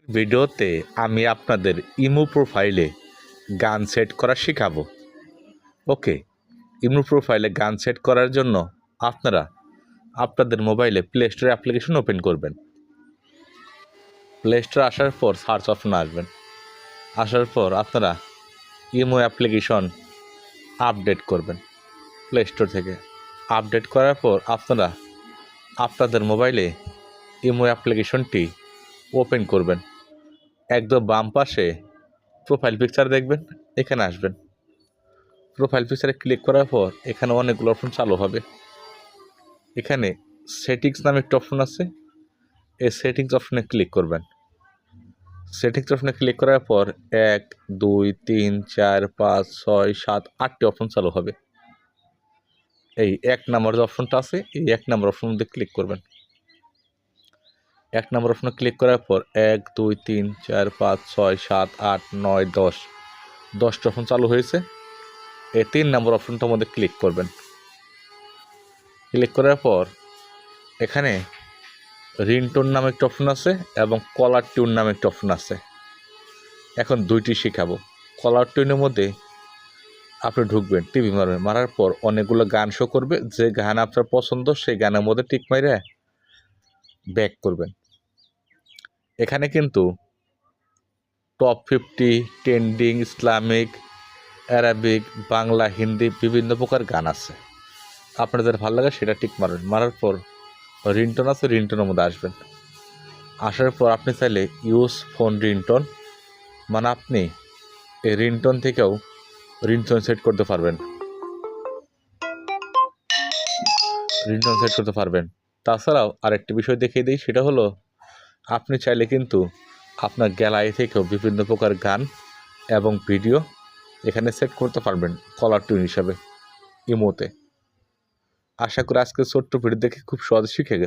ভিডিওতে আমি আপনাদের ইমো প্রোফাইলে গান সেট করা শেখাবো। ওকে, ইমো প্রোফাইলে গান সেট করার জন্য আপনারা আপনাদের মোবাইলে প্লে স্টোর অ্যাপ্লিকেশন ওপেন করবেন। প্লে স্টোর আসার পর সার্চ অপশনে আসবেন। আসার পর আপনারা ইমো অ্যাপ্লিকেশন আপডেট করবেন প্লে স্টোর থেকে। আপডেট করার পর আপনারা আপনাদের মোবাইলে ইমো অ্যাপ্লিকেশনটি ওপেন করবেন। একদম বাম পাশে প্রোফাইল পিকচার দেখবেন, এখানে আসবেন। প্রোফাইল পিকচারে ক্লিক করার পর এখানে অনেকগুলো অপশন চালু হবে। এখানে সেটিংস নামে একটা অপশন আছে, এই সেটিংস অপশনে ক্লিক করবেন। সেটিংস অপশনে ক্লিক করার পর 1 2 3 4 5 6 7 8টি অপশন চালু হবে। এই 1 নম্বর যে অপশনটা আছে, এই 1 নম্বর অপশনের মধ্যে ক্লিক করবেন। 1 নম্বর অপশনে ক্লিক করার পর 1 2 3 4 5 6 7 8 9 10 10টি অপশন চালু হয়েছে। এই 3 নম্বর অপশনটার মধ্যে ক্লিক করবেন। ক্লিক করার পর এখানে রিংটোন নামে একটা অপশন আছে এবং কলার টিউন নামে একটা অপশন আছে। এখন দুইটি শেখাবো। কলার টিউনের মধ্যে আপনি ঢুকবেন, টিভি মারবেন, মারার পর অনেকগুলো গান শো করবে। যে গান আপনার পছন্দ সেই গানের মধ্যে টিক মাইরে ব্যাক করবেন। এখানে কিন্তু top 50, trending, Islamic, Arabic, Bangla, Hindi বিভিন্ন প্রকার গান আছে। আপনাদের ভালো লাগে সেটা টিক মারবেন। মারার পর রিংটোন আছে, রিংটোনের মধ্যে আসবেন। আসার পর আপনি চাইলে ইউজ ফোন রিংটোন, মানে আপনি এই রিংটোন থেকেও রিংটোন সেট করতে পারবেন। তাছাড়াও আরেকটি বিষয় দেখিয়ে দিই, সেটা হলো আপনি চাইলে কিন্তু আপনার গ্যালারি থেকেও বিভিন্ন প্রকার গান এবং ভিডিও এখানে সেট করতে পারবেন কলার টিউন হিসাবে ইমোতে। আশা করি আজকের ছোট্ট ভিডিও দেখে খুব সহজে শিখে গেছে।